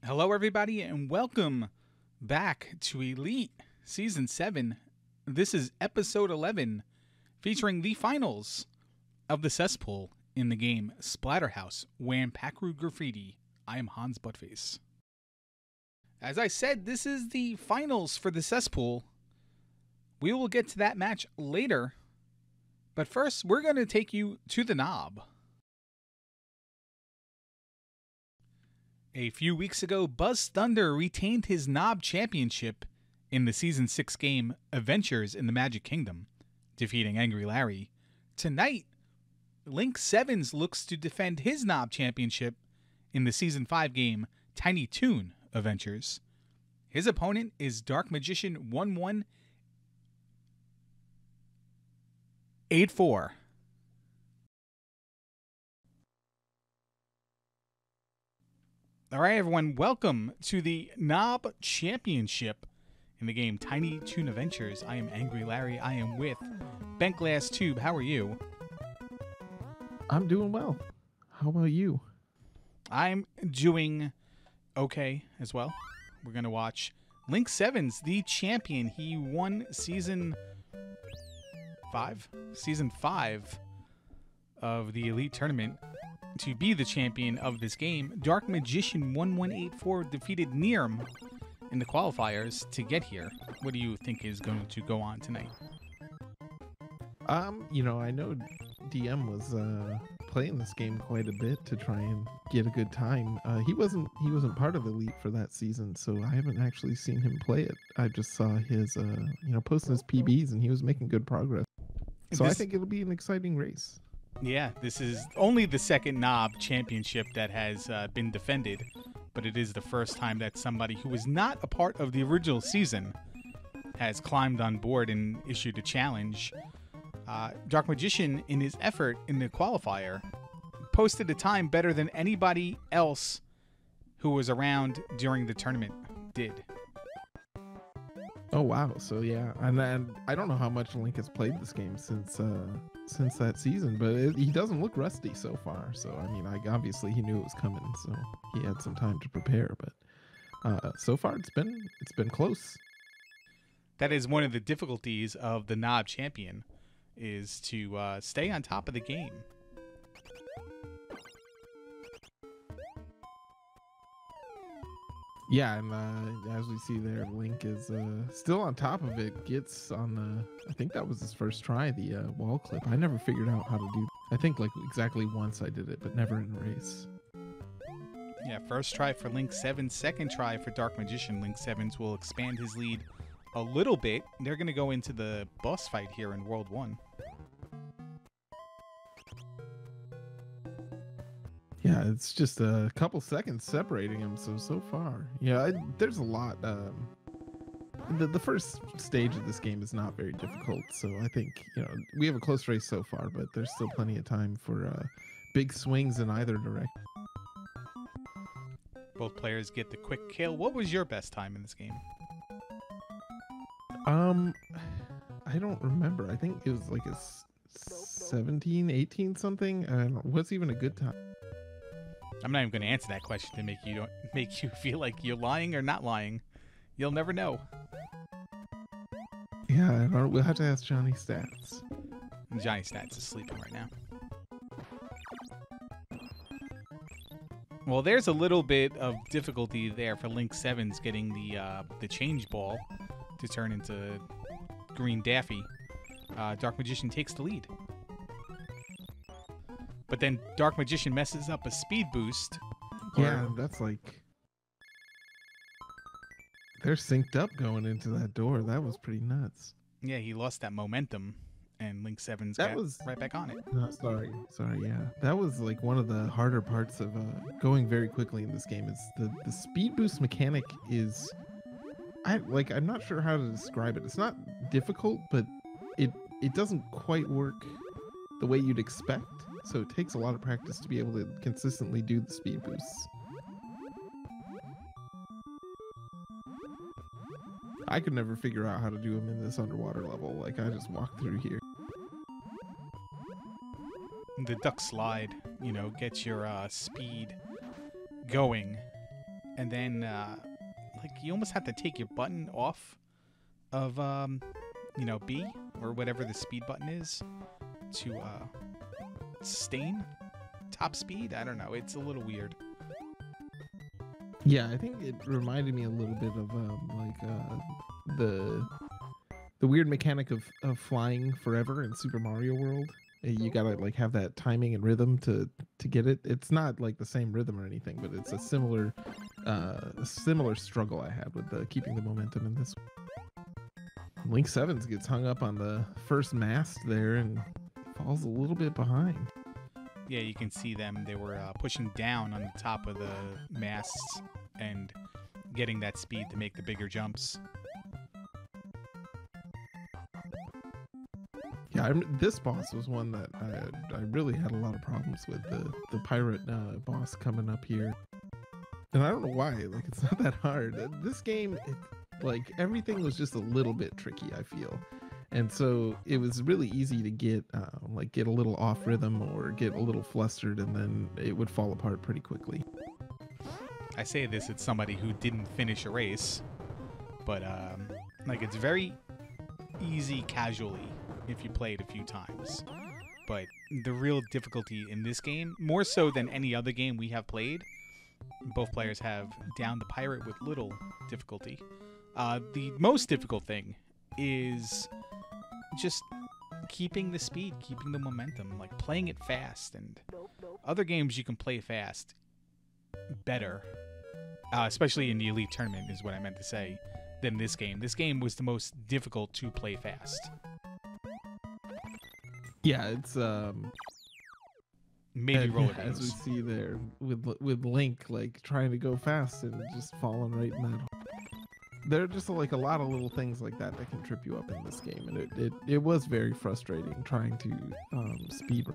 Hello, everybody, and welcome back to Elite Season 7. This is Episode 11, featuring the finals of the Cesspool in the game Splatterhouse, WANPAKU Graffiti. I am Hans Buttface. As I said, this is the finals for the Cesspool. We will get to that match later, but first, we're going to take you to the knob. A few weeks ago, Buzz Thunder retained his Knob Championship in the Season 6 game Adventures in the Magic Kingdom, defeating Angry Larry. Tonight, Link Sevens looks to defend his Knob Championship in the Season 5 game Tiny Toon Adventures. His opponent is Dark Magician 1184. All right, everyone, welcome to the Knob Championship in the game Tiny Toon Adventures. I am Angry Larry. I am with Bent Glass Tube. How are you? I'm doing well. How about you? I'm doing okay as well. We're going to watch Link Sevens, the champion. He won Season 5 of the Elite Tournament to be the champion of this game. Dark Magician 1184 defeated Nirm in the qualifiers to get here. What do you think is going to go on tonight? I know DM was playing this game quite a bit to try and get a good time. He wasn't part of Elite for that season, so I haven't actually seen him play it. I just saw his posting his PBs, and he was making good progress. So I think it'll be an exciting race. Yeah, this is only the second Knob Championship that has been defended, but it is the first time that somebody who was not a part of the original season has climbed on board and issued a challenge. Dark Magician, in his effort in the qualifier, posted a time better than anybody else who was around during the tournament did. Oh wow! So yeah, and I don't know how much Link has played this game since that season, but he doesn't look rusty so far. So I mean, obviously he knew it was coming, so he had some time to prepare. But so far it's been close. That is one of the difficulties of the Knob Champion, is to stay on top of the game. Yeah, and as we see there, Link is still on top of it. Gets on the, I think that was his first try, the wall clip. I never figured out how to do. I think like exactly once I did it, but never in a race. Yeah, first try for Link Sevens, second try for Dark Magician. Link Sevens will expand his lead a little bit. They're going to go into the boss fight here in World 1. Yeah, it's just a couple seconds separating them, so far. Yeah, there's a lot. The first stage of this game is not very difficult, so I think, we have a close race so far, but there's still plenty of time for big swings in either direction. Both players get the quick kill. What was your best time in this game? I don't remember. I think it was like a 17, 18 something. I don't know. What's even a good time? I'm not even going to answer that question to make you feel like you're lying or not lying. You'll never know. Yeah, we'll have to ask Johnny Stats. Johnny Stats is sleeping right now. Well, there's a little bit of difficulty there for Link Sevens getting the change ball to turn into Green Daffy. Dark Magician takes the lead. But then Dark Magician messes up a speed boost. Yeah, that's like... They're synced up going into that door. That was pretty nuts. Yeah, he lost that momentum, and Link Sevens got right back on it. No, sorry, yeah. That was like one of the harder parts of going very quickly in this game. Is the speed boost mechanic is... I'm not sure how to describe it. It's not difficult, but it doesn't quite work the way you'd expect. So it takes a lot of practice to be able to consistently do the speed boosts. I could never figure out how to do them in this underwater level. Like, I just walked through here. The duck slide, gets your speed going and then like you almost have to take your button off of B or whatever the speed button is to sustain top speed. I don't know. It's a little weird. Yeah, I think it reminded me a little bit of the weird mechanic of flying forever in Super Mario World. You gotta like have that timing and rhythm to get it. It's not like the same rhythm or anything, but it's a similar struggle I had with keeping the momentum in this. Link 7 gets hung up on the first mast there and falls a little bit behind. Yeah, you can see them. They were pushing down on the top of the masts and getting that speed to make the bigger jumps. Yeah, this boss was one that I really had a lot of problems with. The pirate boss coming up here. And I don't know why. Like, it's not that hard. This game, like, everything was just a little bit tricky, I feel. And so it was really easy to get a little off rhythm or get a little flustered, and then it would fall apart pretty quickly. I say this as somebody who didn't finish a race, but like it's very easy casually if you play it a few times. But the real difficulty in this game, more so than any other game we have played, both players have downed the pirate with little difficulty. The most difficult thing is just keeping the speed, keeping the momentum, like playing it fast. And other games you can play fast better, especially in the Elite Tournament is what I meant to say, than this game. This game was the most difficult to play fast. Yeah, it's maybe roller as we see there with Link like trying to go fast and just falling right in that. There are just like a lot of little things like that that can trip you up in this game, and it was very frustrating trying to speed.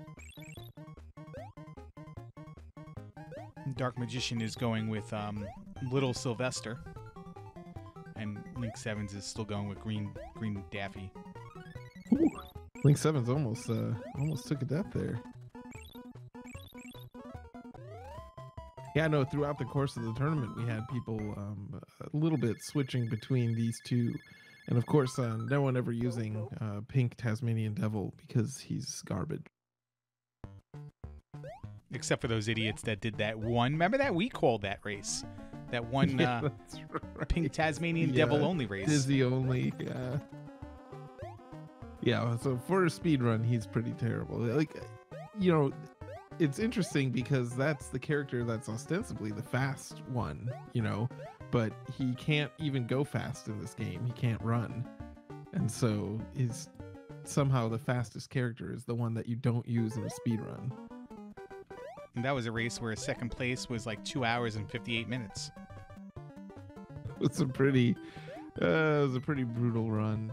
Dark Magician is going with Little Sylvester, and Link 7's is still going with Green Daffy. Ooh. Link 7's almost took a death there. Yeah, no, throughout the course of the tournament, we had people a little bit switching between these two. And of course, no one ever using Pink Tasmanian Devil because he's garbage. Except for those idiots that did that one. Remember that? We called that race. That one Yeah, that's right. Pink Tasmanian Devil only race. Dizzy only, yeah. Yeah, so for a speed run, he's pretty terrible. Like, you know, it's interesting because that's the character that's ostensibly the fast one, you know, but he can't even go fast in this game. He can't run. And so is somehow the fastest character is the one that you don't use in a speed run. And that was a race where second place was like 2 hours and 58 minutes. It was a pretty brutal run.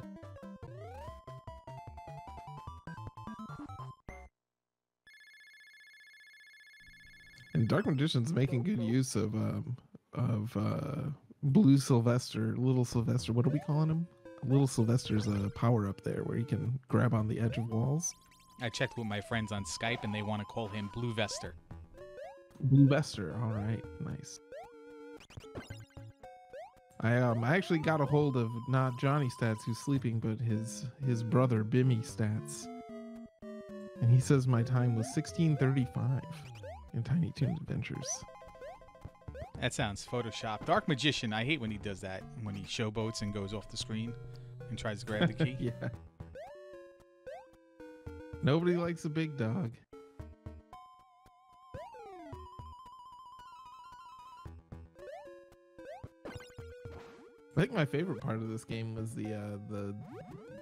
And Dark Magician's making good use of Blue Sylvester, Little Sylvester. What are we calling him? Little Sylvester's a power up there where he can grab on the edge of walls. I checked with my friends on Skype, and they want to call him Blue Vester. Blue Vester, all right, nice. I actually got a hold of not Johnny Stats who's sleeping, but his brother Bimmy Stats, and he says my time was 16:35 in Tiny Toon Adventures. That sounds photoshopped. Dark Magician, I hate when he does that, when he showboats and goes off the screen and tries to grab the key. Yeah. Nobody likes a big dog. I think my favorite part of this game was the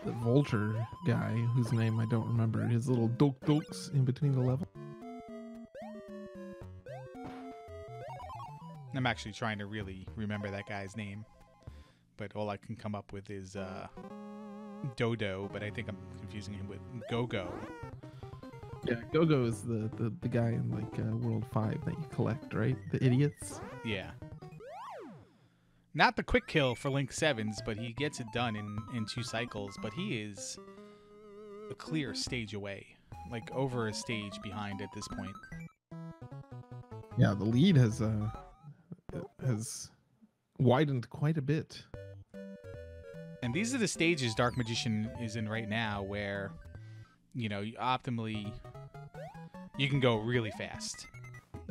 vulture guy whose name I don't remember. His little dokes in between the level. I'm actually trying to really remember that guy's name, but all I can come up with is Dodo, but I think I'm confusing him with Go-Go. Yeah, Go-Go is the guy in like World 5 that you collect, right? The idiots. Yeah. Not the quick kill for Link 7's, but he gets it done in 2 cycles, but he is a clear stage away, like over a stage behind at this point. Yeah, the lead has has widened quite a bit. And these are the stages Dark Magician is in right now where, you know, optimally you can go really fast.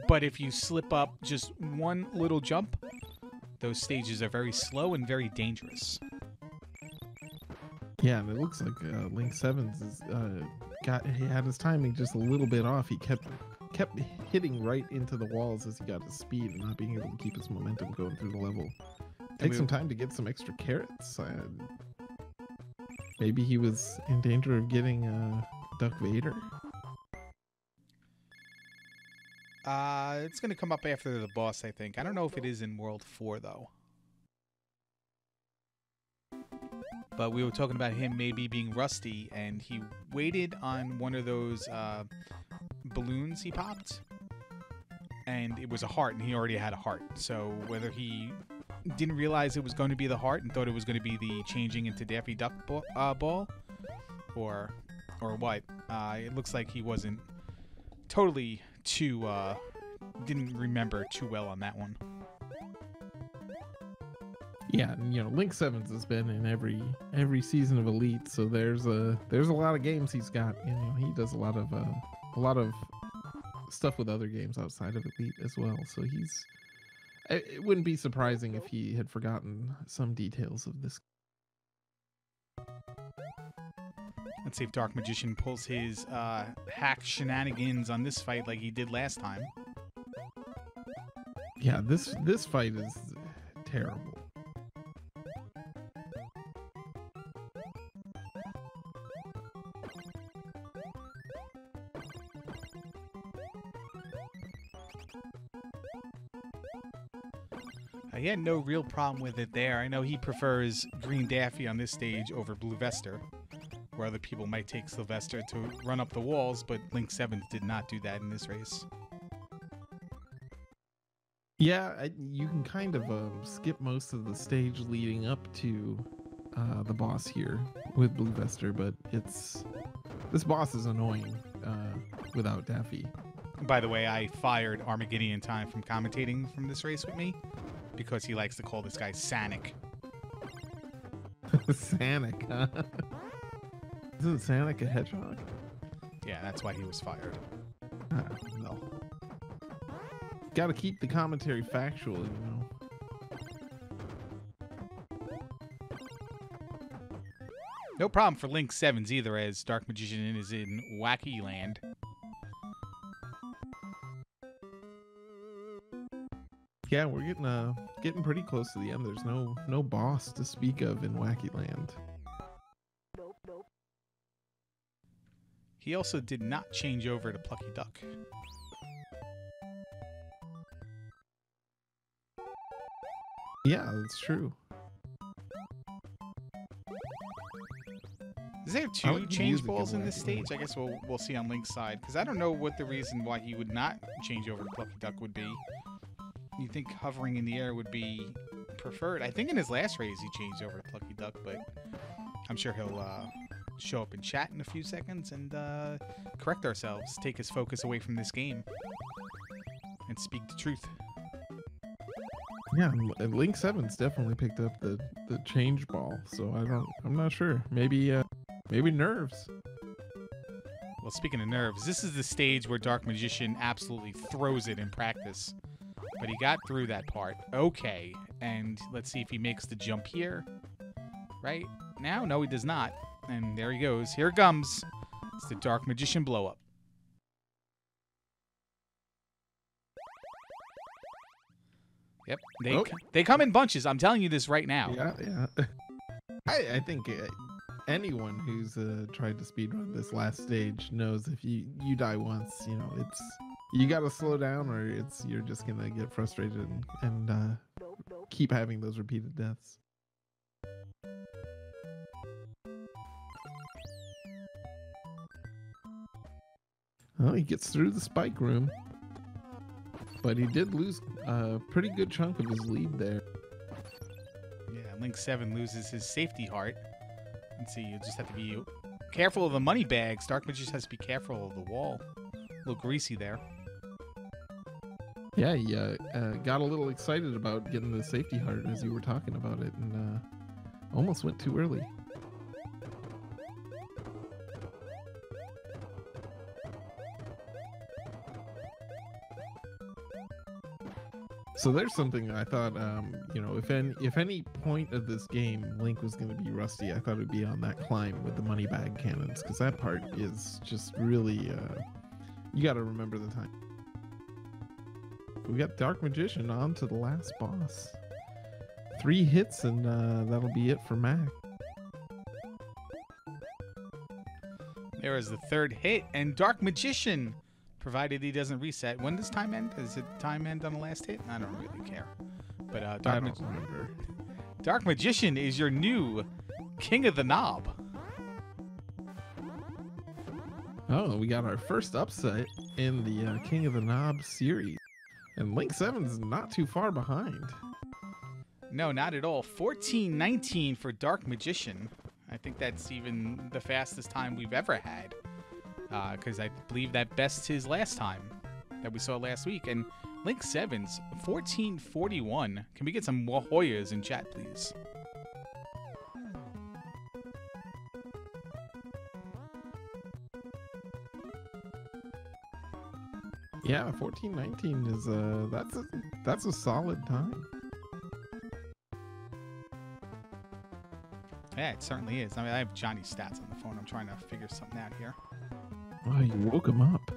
But if you slip up just one little jump, those stages are very slow and very dangerous. Yeah, and it looks like Link Sevens is he had his timing just a little bit off. He kept hitting right into the walls as he got his speed and not being able to keep his momentum going through the level. Take some time to get some extra carrots. Maybe he was in danger of getting Duck Vader. It's going to come up after the boss, I think. I don't know if it is in World 4, though. But we were talking about him maybe being rusty, and he waited on one of those balloons he popped, and it was a heart, and he already had a heart. So whether he didn't realize it was going to be the heart and thought it was going to be the changing into Daffy Duck ball, or what, it looks like he wasn't totally too, didn't remember too well on that one. Yeah, and, you know, Link Sevens has been in every season of Elite, so there's a lot of games he's got. You know, he does a lot of stuff with other games outside of Elite as well. So it wouldn't be surprising if he had forgotten some details of this. Let's see if Dark Magician pulls his hack shenanigans on this fight like he did last time. Yeah, this fight is terrible. He had no real problem with it there. I know he prefers Green Daffy on this stage over Blue Vester, where other people might take Sylvester to run up the walls, but Link Sevens did not do that in this race. Yeah, you can kind of skip most of the stage leading up to the boss here with Blue Vester, but this boss is annoying without Daffy. By the way, I fired Armageddon Time from commentating from this race with me because he likes to call this guy Sanic. Sanic, huh? Isn't Sanic a hedgehog? Yeah, that's why he was fired. No. Got to keep the commentary factual, you know. No problem for Link Sevens either, as Dark Magician is in Wacky Land. Yeah, we're getting pretty close to the end. There's no boss to speak of in Wacky Land. Nope. He also did not change over to Plucky Duck. Yeah, that's true. Does he have two change balls in this stage? I guess we'll see on Link's side, because I don't know what the reason why he would not change over to Plucky Duck would be. You think hovering in the air would be preferred? I think in his last race he changed over to Plucky Duck, but I'm sure he'll show up in chat in a few seconds and correct ourselves, take his focus away from this game, and speak the truth. Yeah, and Link Sevens definitely picked up the change ball, so I'm not sure. Maybe nerves. Well, speaking of nerves, this is the stage where Dark Magician absolutely throws it in practice. But he got through that part. Okay, and let's see if he makes the jump here. Right now? No, he does not. And there he goes. Here it comes. It's the Dark Magician blow-up. Yep, they come in bunches. I'm telling you this right now. Yeah. I think anyone who's tried to speedrun this last stage knows if you die once, you know, you gotta slow down, or you're just gonna get frustrated and keep having those repeated deaths. Well, he gets through the spike room, but he did lose a pretty good chunk of his lead there. Yeah, Link 7 loses his safety heart. Let's see, you just have to be careful of the money bags. Dark Magician has to be careful of the wall. A little greasy there. Yeah, he got a little excited about getting the safety heart as you were talking about it, and almost went too early. So there's something I thought, you know, if any point of this game Link was going to be rusty, I thought it would be on that climb with the money bag cannons, because that part is just really, you got to remember the time. We got Dark Magician on to the last boss. 3 hits and that'll be it for Mac. There is the 3rd hit, and Dark Magician, provided he doesn't reset. When does time end? Does it time end on the last hit? I don't really care. But Dark Magician is your new King of the Knob. Oh, we got our first upset in the King of the Knob series. And Link 7's not too far behind. No, not at all. 14-19 for Dark Magician. I think that's even the fastest time we've ever had. Because I believe that bests his last time that we saw last week. And Link 7's 14-41. Can we get some Wahoyas in chat, please? Yeah, 14-19 is that's a solid time. Yeah, it certainly is. I mean, I have Johnny's stats on the phone. I'm trying to figure something out here. Oh, you woke him up.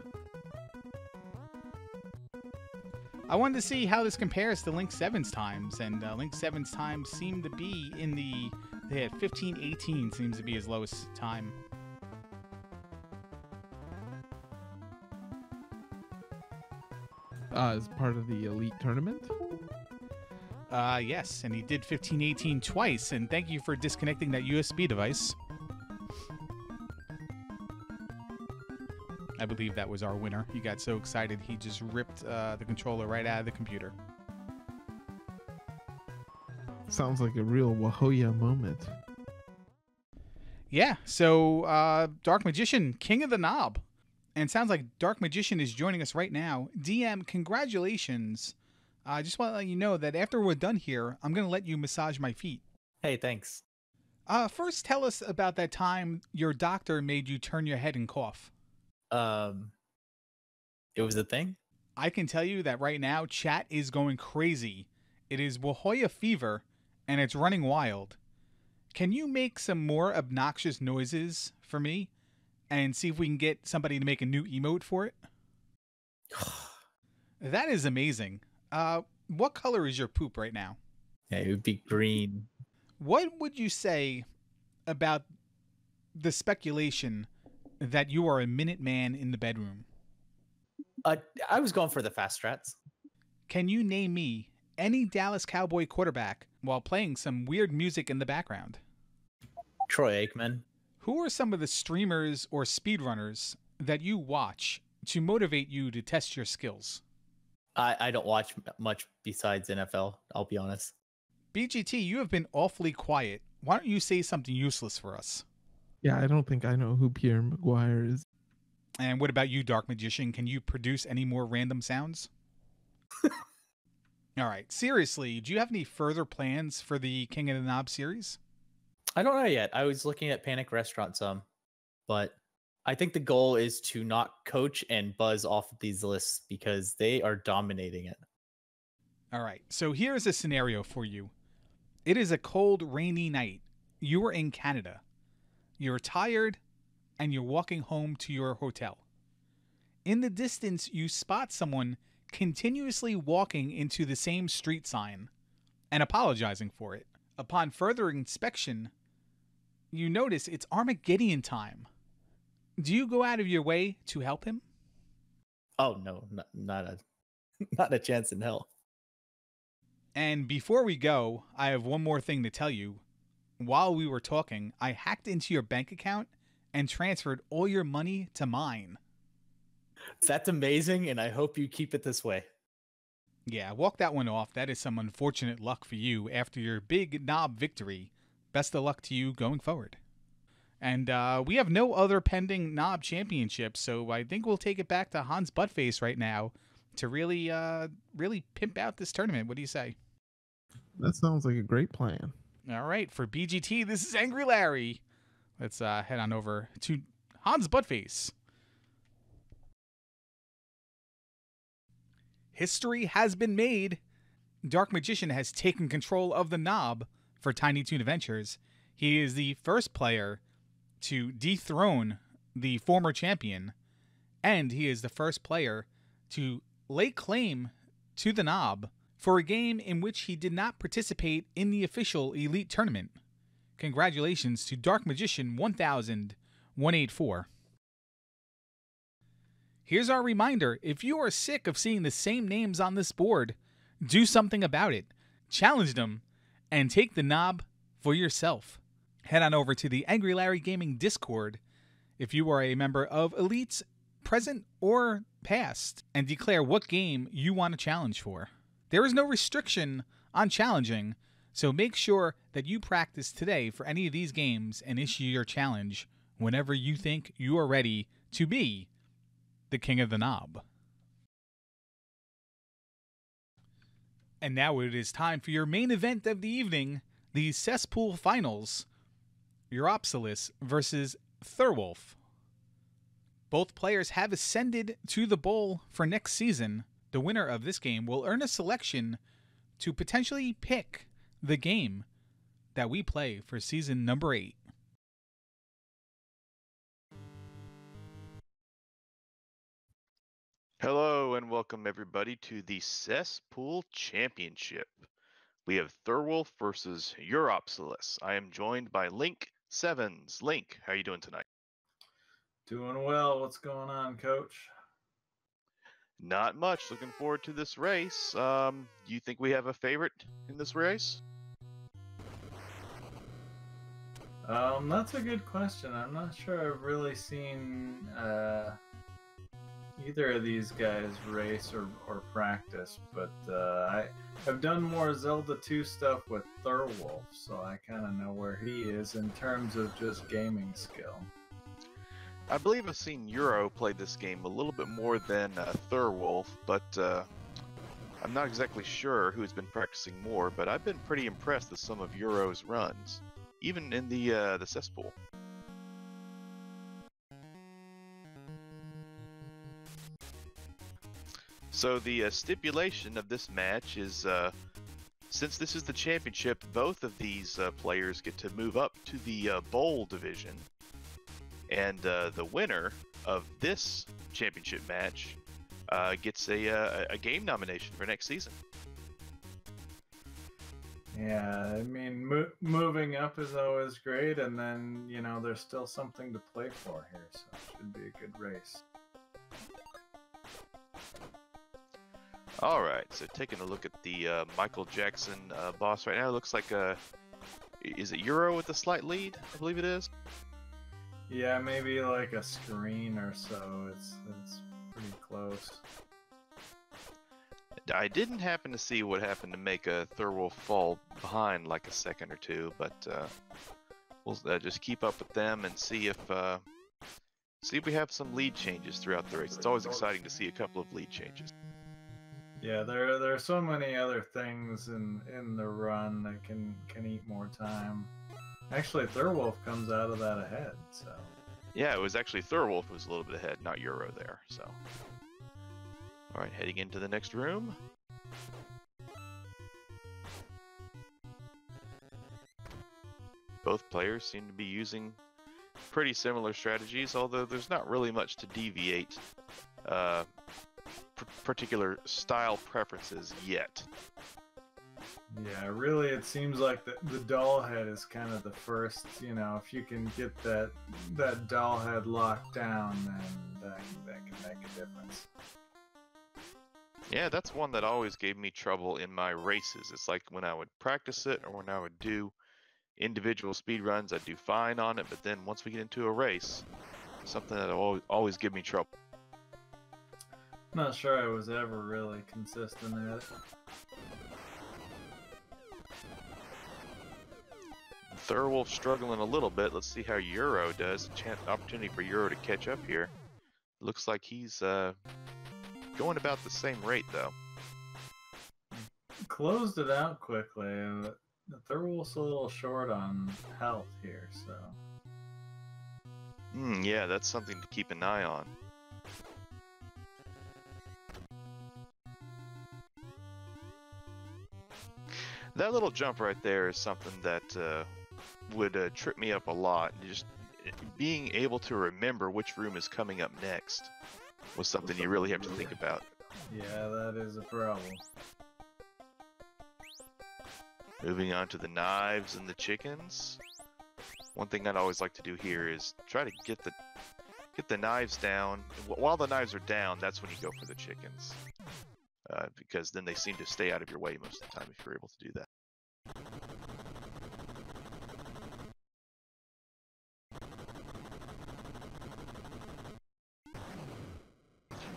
I wanted to see how this compares to Link 7's times, and Link 7's times seem to be in the... They had 15-18 seems to be his lowest time. As part of the Elite Tournament? Yes, and he did 15-18 twice, and thank you for disconnecting that USB device. I believe that was our winner. He got so excited he just ripped the controller right out of the computer. Sounds like a real Wahoya moment. Yeah, so Dark Magician, King of the Knob. And it sounds like Dark Magician is joining us right now. DM, congratulations. I just want to let you know that after we're done here, I'm going to let you massage my feet. Hey, thanks. First, tell us about that time your doctor made you turn your head and cough. It was a thing? I can tell you that right now, chat is going crazy. It is Wahoya fever, and it's running wild. Can you make some more obnoxious noises for me? And see if we can get somebody to make a new emote for it? That is amazing. What color is your poop right now? Yeah, it would be green. What would you say about the speculation that you are a minute man in the bedroom? I was going for the fast strats. Can you name me any Dallas Cowboy quarterback while playing some weird music in the background? Troy Aikman. Who are some of the streamers or speedrunners that you watch to motivate you to test your skills? I don't watch much besides NFL, I'll be honest. BGT, you have been awfully quiet. Why don't you say something useless for us? Yeah, I don't think I know who Pierre Maguire is. And what about you, Dark Magician? Can you produce any more random sounds? All right, seriously, do you have any further plans for the King of the Knob series? I don't know yet. I was looking at Panic Restaurant some, but I think the goal is to not coach and buzz off of these lists because they are dominating it. All right, so here's a scenario for you. It is a cold, rainy night. You are in Canada. You're tired, and you're walking home to your hotel. In the distance, you spot someone continuously walking into the same street sign and apologizing for it. Upon further inspection, you notice it's Armageddon time. Do you go out of your way to help him? Oh no, not a chance in hell. And before we go, I have one more thing to tell you. While we were talking, I hacked into your bank account and transferred all your money to mine. That's amazing, and I hope you keep it this way. Yeah, walk that one off. That is some unfortunate luck for you after your big knob victory. Best of luck to you going forward. And we have no other pending knob championships, so I think we'll take it back to Hans Buttface right now to really really pimp out this tournament. What do you say? That sounds like a great plan. All right, for BGT, this is Angry Larry. Let's head on over to Hans Buttface. History has been made. Dark Magician has taken control of the knob for Tiny Toon Adventures. He is the first player to dethrone the former champion, and he is the first player to lay claim to the knob for a game in which he did not participate in the official Elite Tournament. Congratulations to Dark Magician 1000-184. Here's our reminder. If you are sick of seeing the same names on this board, do something about it. Challenge them and take the knob for yourself. Head on over to the Angry Larry Gaming Discord if you are a member of Elites present or past and declare what game you want to challenge for. There is no restriction on challenging, so make sure that you practice today for any of these games and issue your challenge whenever you think you are ready to be the king of the knob. And now it is time for your main event of the evening, the Cesspool Finals, Europsilis versus Thurwolf. Both players have ascended to the bowl for next season. The winner of this game will earn a selection to potentially pick the game that we play for season number 8. Hello and welcome everybody to the Cesspool Championship. We have Thurwolf versus Europsilis. I am joined by Link Sevens. Link, how are you doing tonight? Doing well. What's going on, Coach? Not much. Looking forward to this race. You think we have a favorite in this race? That's a good question. I'm not sure I've really seen either of these guys race or practice, but I've done more Zelda 2 stuff with Thurwolf, so I kind of know where he is in terms of just gaming skill. I believe I've seen Euro play this game a little bit more than Thurwolf, but I'm not exactly sure who's been practicing more, but I've been pretty impressed with some of Euro's runs, even in the Cesspool. So the stipulation of this match is, since this is the championship, both of these players get to move up to the bowl division, and the winner of this championship match gets a game nomination for next season. Yeah, I mean, moving up is always great, and then, you know, there's still something to play for here, so it should be a good race. All right, so taking a look at the Michael Jackson boss right now, it looks like is it Euro with a slight lead? I believe it is. Yeah, maybe like a screen or so. It's pretty close. I didn't happen to see what happened to make a Thurwolf fall behind like a second or two, but we'll just keep up with them and see if we have some lead changes throughout the race. It's always exciting to see a couple of lead changes. Yeah, there are so many other things in the run that can eat more time. Actually, Thurwolf comes out of that ahead, so. Yeah, it was actually Thurwolf who was a little bit ahead, not Euro there, so. All right, heading into the next room. Both players seem to be using pretty similar strategies, although there's not really much to deviate particular style preferences yet. Yeah, really, it seems like the doll head is kind of the first, you know, if you can get that doll head locked down, then that can make a difference. Yeah, that's one that always gave me trouble in my races. It's like when I would practice it or when I would do individual speed runs, I'd do fine on it, but then once we get into a race, something that always give me trouble. Not sure I was ever really consistent at it. Thurwolf struggling a little bit. Let's see how Euro does. Opportunity for Euro to catch up here. Looks like he's going about the same rate, though. Closed it out quickly. The Thurwolf's a little short on health here, so. Yeah, that's something to keep an eye on. That little jump right there is something that would trip me up a lot. Just being able to remember which room is coming up next was something you really have to think about. Yeah, that is a problem. Moving on to the knives and the chickens. One thing I'd always like to do here is try to get the knives down. While the knives are down, that's when you go for the chickens. Because then they seem to stay out of your way most of the time if you're able to do that.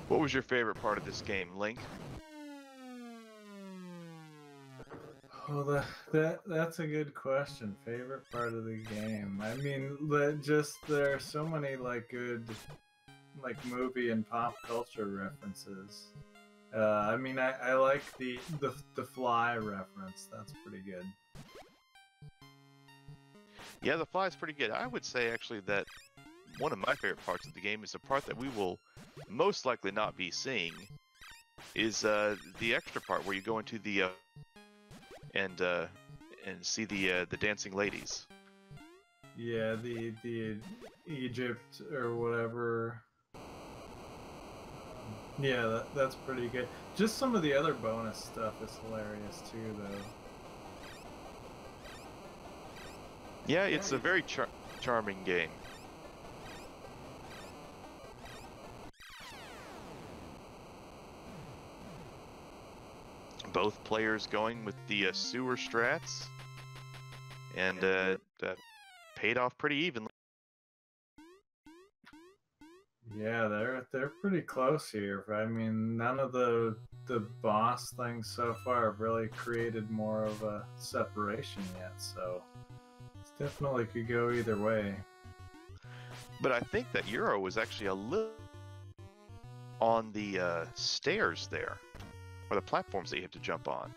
What was your favorite part of this game, Link? Well, that's a good question. Favorite part of the game? I mean, there are so many like good, like movie and pop culture references. I mean, I like the fly reference. That's pretty good. Yeah, the fly is pretty good. I would say actually that one of my favorite parts of the game is the part that we will most likely not be seeing. Is the extra part where you go into the and see the dancing ladies. Yeah, the Egypt or whatever. Yeah, that's pretty good. Just some of the other bonus stuff is hilarious too, though. Yeah, it's a very charming game. Both players going with the sewer strats, and that paid off pretty evenly. Yeah, they're pretty close here. I mean, none of the boss things so far have really created more of a separation yet, so it definitely could go either way. But I think that Euro was actually a little on the stairs there, or the platforms that you have to jump on.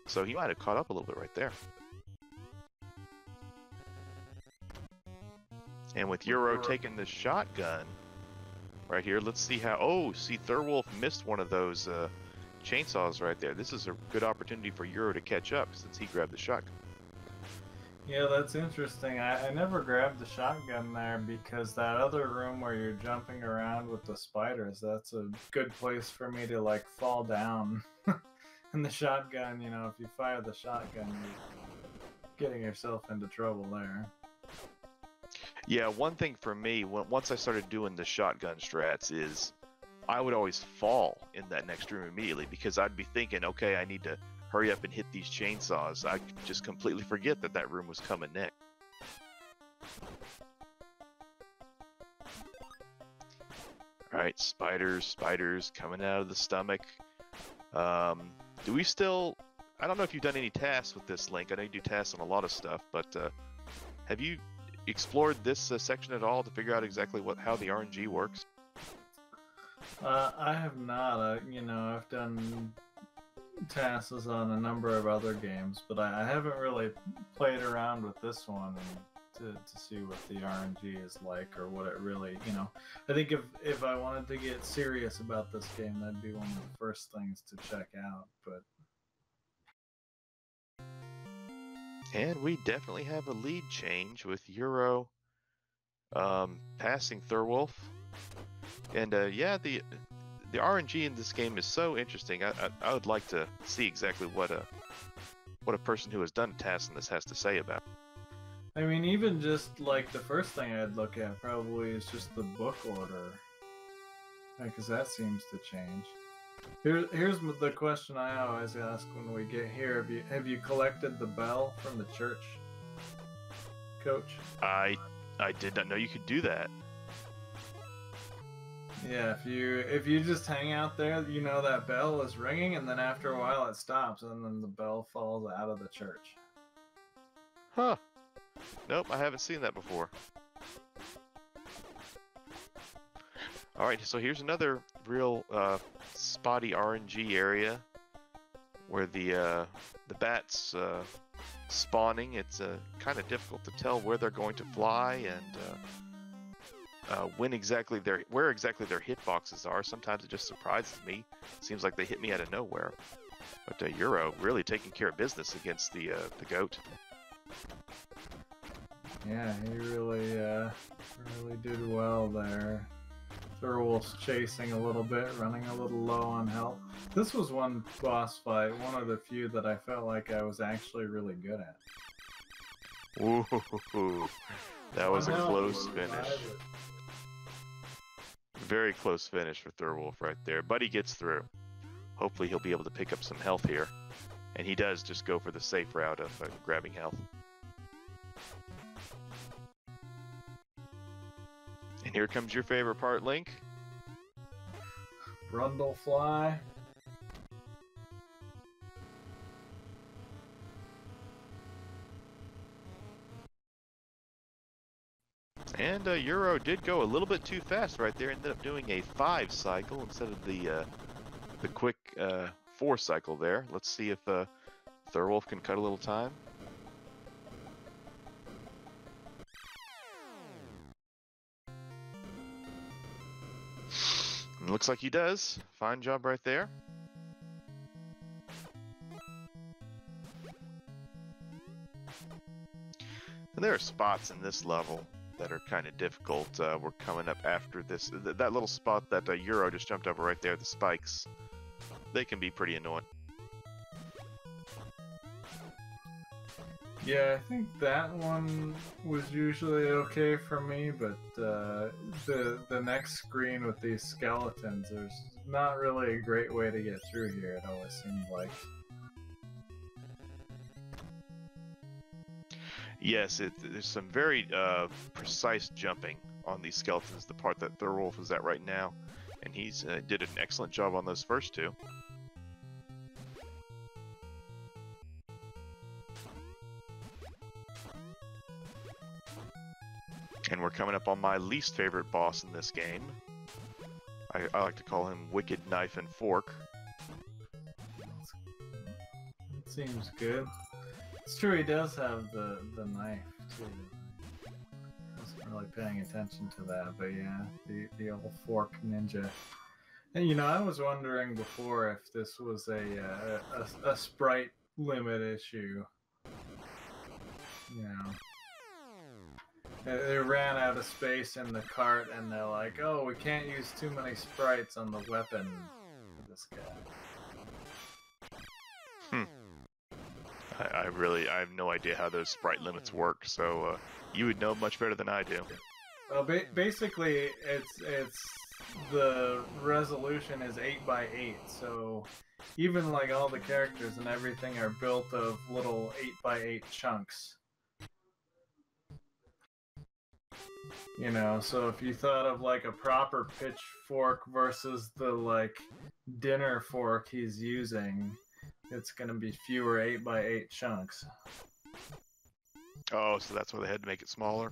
So he might have caught up a little bit right there. And with Euro taking the shotgun right here, let's see how... Oh, see, Thurwolf missed one of those chainsaws right there. This is a good opportunity for Euro to catch up since he grabbed the shotgun. Yeah, that's interesting. I never grabbed the shotgun there because that other room where you're jumping around with the spiders, that's a good place for me to like fall down. And the shotgun, you know, if you fire the shotgun, you're getting yourself into trouble there. Yeah, one thing for me, once I started doing the shotgun strats, is I would always fall in that next room immediately because I'd be thinking, okay, I need to hurry up and hit these chainsaws. I could just completely forget that that room was coming next. Alright, spiders coming out of the stomach. Do we still... I don't know if you've done any tasks with this, Link. I know you do tasks on a lot of stuff, but have you explored this section at all to figure out exactly how the RNG works? I have not. You know, I've done tasks on a number of other games, but I haven't really played around with this one to see what the RNG is like or what it really, you know. I think if I wanted to get serious about this game, that'd be one of the first things to check out, but... And we definitely have a lead change with Euro passing Thurwolf. And yeah, the RNG in this game is so interesting. I would like to see exactly what a person who has done a task in this has to say about it. I mean, even just like the first thing I'd look at probably is just the book order, because that seems to change. Here's the question I always ask when we get here: have you collected the bell from the church, Coach? I did not know you could do that. Yeah, if you just hang out there, you know that bell is ringing, and then after a while it stops, and then the bell falls out of the church. Huh. Nope, I haven't seen that before. Alright, so here's another real spotty RNG area where the bats spawning. It's kind of difficult to tell where they're going to fly and where exactly their hitboxes are. Sometimes it just surprises me. Seems like they hit me out of nowhere. But Euro really taking care of business against the goat. Yeah, he really did well there. Thurwolf's chasing a little bit, running a little low on health. This was one boss fight, one of the few that I felt like I was actually really good at. Ooh, that was a close finish. Very close finish for Thurwolf right there, but he gets through. Hopefully he'll be able to pick up some health here. And he does just go for the safe route of grabbing health. And here comes your favorite part, Link. Brundlefly. And Euro did go a little bit too fast right there. Ended up doing a 5 cycle instead of the quick 4 cycle there. Let's see if Thurwolf can cut a little time. Looks like he does. Fine job right there. And there are spots in this level that are kind of difficult. We're coming up after this. That little spot that Euro just jumped over right there, the spikes, they can be pretty annoying. Yeah, I think that one was usually okay for me, but the next screen with these skeletons, there's not really a great way to get through here, it always seems like. Yes, there's some very precise jumping on these skeletons, the part that Thurwolf is at right now, and he's did an excellent job on those first 2. And we're coming up on my least favorite boss in this game. I like to call him Wicked Knife and Fork. It seems good. It's true, he does have the knife, too. I wasn't really paying attention to that, but yeah, the old fork ninja. And you know, I was wondering before if this was a sprite limit issue. You know. They ran out of space in the cart, and they're like, "Oh, we can't use too many sprites on the weapon for this guy." I have no idea how those sprite limits work, so you would know much better than I do. Well, basically, it's the resolution is 8x8, so even like all the characters and everything are built of little 8x8 chunks. You know, so if you thought of like a proper pitchfork versus the like dinner fork he's using, it's gonna be fewer 8x8 chunks. Oh, so that's why they had to make it smaller?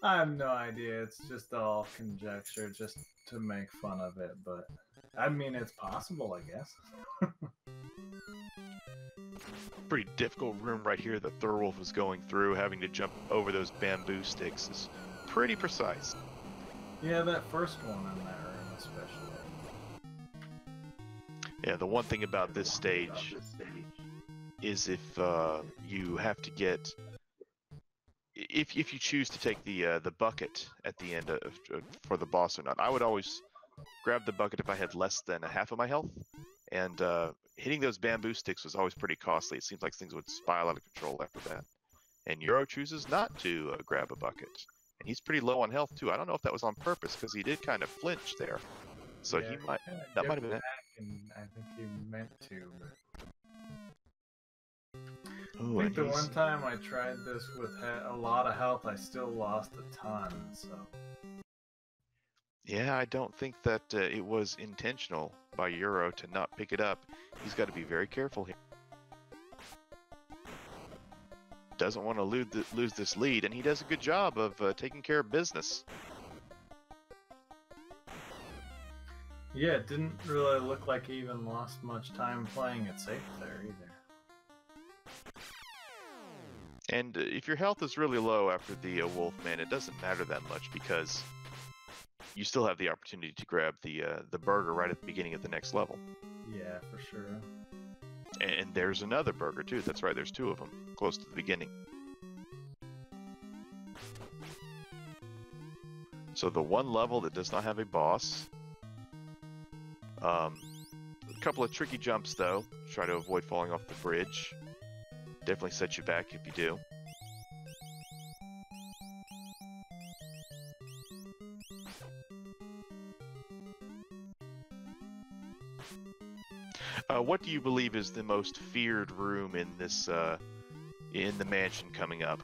I have no idea, it's just all conjecture just to make fun of it, but I mean, it's possible, I guess. Pretty difficult room right here that Thurwolf is going through. Having to jump over those bamboo sticks is pretty precise. Yeah, that first one in that room especially. Yeah, the one thing about this stage is if you have to get... If you choose to take the bucket at the end for the boss or not, I would always grab the bucket if I had less than half of my health. And hitting those bamboo sticks was always pretty costly. It seems like things would spiral out of control after that. And Euro chooses not to grab a bucket. And he's pretty low on health too. I don't know if that was on purpose, because he did kind of flinch there. So yeah, that might have been it. And I think he meant to, but... Ooh, I think the one time I tried this with a lot of health, I still lost a ton, so... Yeah, I don't think that it was intentional by Euro to not pick it up. He's got to be very careful here. Doesn't want to lose this lead, and he does a good job of taking care of business. Yeah, it didn't really look like he even lost much time playing it safe there either. And if your health is really low after the Wolfman, it doesn't matter that much because you still have the opportunity to grab the burger right at the beginning of the next level. Yeah, for sure. And there's another burger too. That's right, there's two of them close to the beginning. So the one level that does not have a boss. A couple of tricky jumps though. Try to avoid falling off the bridge. Definitely sets you back if you do. What do you believe is the most feared room in this in the mansion coming up?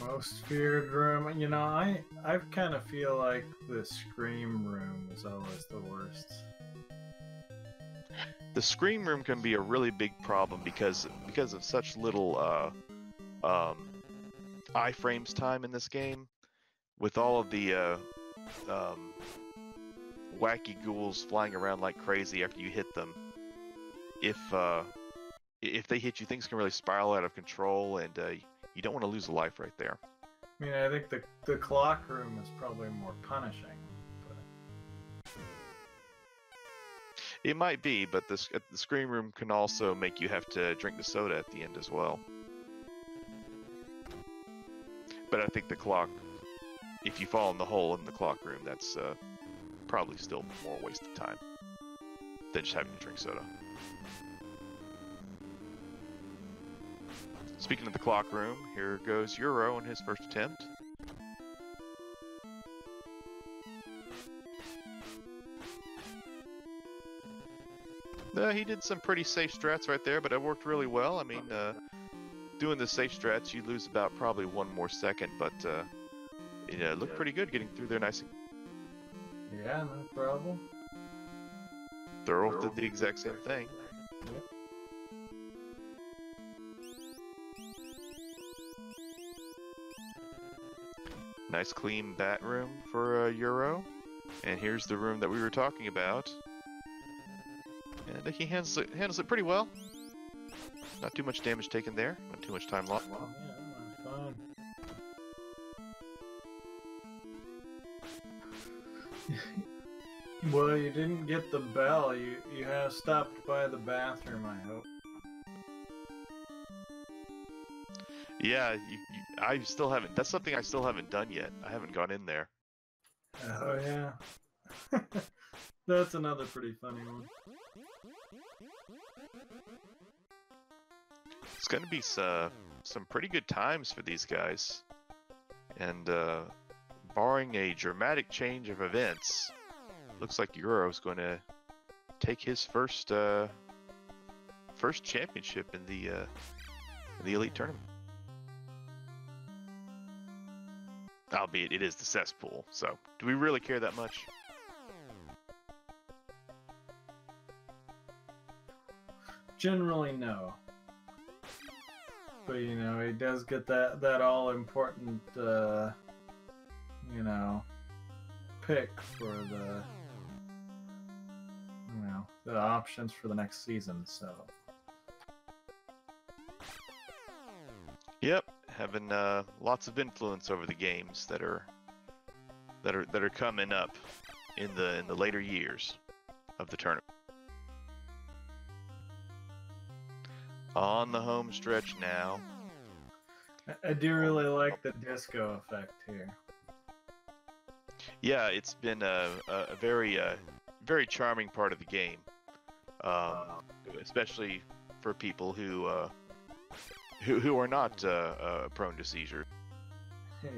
Most feared room, you know, I kind of feel like the scream room is always the worst. The scream room can be a really big problem because of such little iframes time in this game, with all of the wacky ghouls flying around like crazy after you hit them. If they hit you, things can really spiral out of control, and you don't want to lose a life right there. I mean, I think the clock room is probably more punishing. But... It might be, but the scream room can also make you have to drink the soda at the end as well. But I think the clock, if you fall in the hole in the clock room, that's probably still more waste of time than just having to drink soda. Speaking of the clock room, here goes Euro in his first attempt. He did some pretty safe strats right there, but it worked really well. I mean, doing the safe strats, you lose about probably one more second, but it looked pretty good getting through there nice. Yeah, no problem. Thurl did the exact same thing. Yep. Nice clean bat room for Euro. And here's the room that we were talking about. And he handles it pretty well. Not too much damage taken there. Not too much time lost. Well, yeah, that went fine. Well, you didn't get the bell. You have stopped by the bathroom, I hope. Yeah, I still haven't. That's something I still haven't done yet. I haven't gone in there. Oh, yeah. That's another pretty funny one. It's going to be some pretty good times for these guys. And barring a dramatic change of events, looks like Euro's going to take his first championship in the Elite Tournament. Albeit it is the Cesspool, so do we really care that much? Generally, no. But, you know, he does get that all-important, you know, pick for the, you know, the options for the next season, so... Yep, having lots of influence over the games that are coming up in the later years of the tournament. On the home stretch now. I do really like the disco effect here. Yeah, it's been a very very charming part of the game, especially for people who are not prone to seizures. Yeah.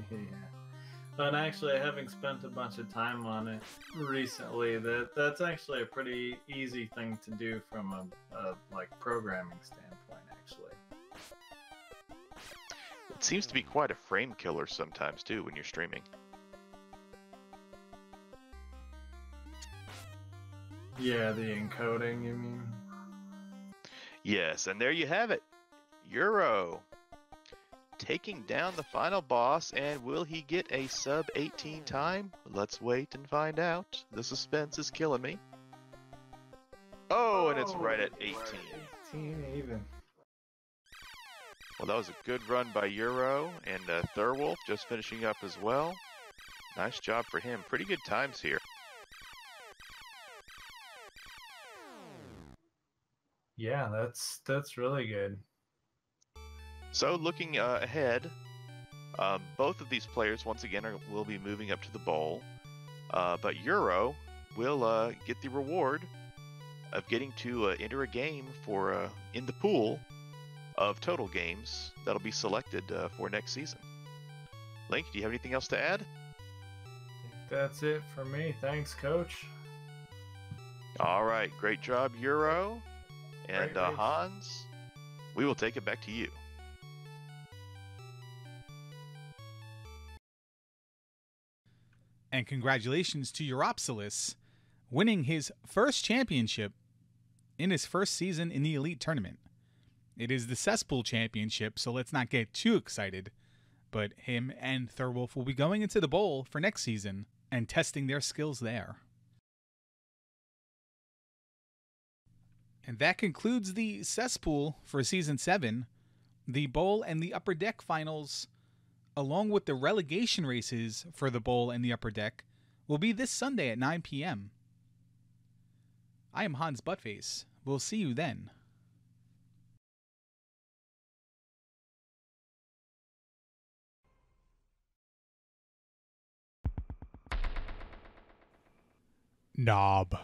And actually, having spent a bunch of time on it recently, that's actually a pretty easy thing to do from a like programming standpoint, actually. It seems to be quite a frame killer sometimes too when you're streaming. Yeah, the encoding, you mean? Yes, and there you have it. Euro taking down the final boss, and will he get a sub 18 time? Let's wait and find out. The suspense is killing me. Oh, and it's right at 18. 18 even. Well, that was a good run by Euro, and Thurwolf just finishing up as well. Nice job for him. Pretty good times here. Yeah, that's really good. So looking ahead, both of these players once again will be moving up to the bowl, but Euro will get the reward of getting to enter a game for in the pool of total games that'll be selected for next season. Link, do you have anything else to add? That's it for me. Thanks, Coach. All right, great job, Euro. And Great race. Hans, we will take it back to you. And congratulations to Europsilis winning his first championship in his first season in the Elite Tournament. It is the Cesspool Championship, so let's not get too excited. But him and Thurwolf will be going into the bowl for next season and testing their skills there. And that concludes the Cesspool for Season 7. The bowl and the upper deck finals, along with the relegation races for the bowl and the upper deck, will be this Sunday at 9 p.m. I am Hans Buttface. We'll see you then. Knob.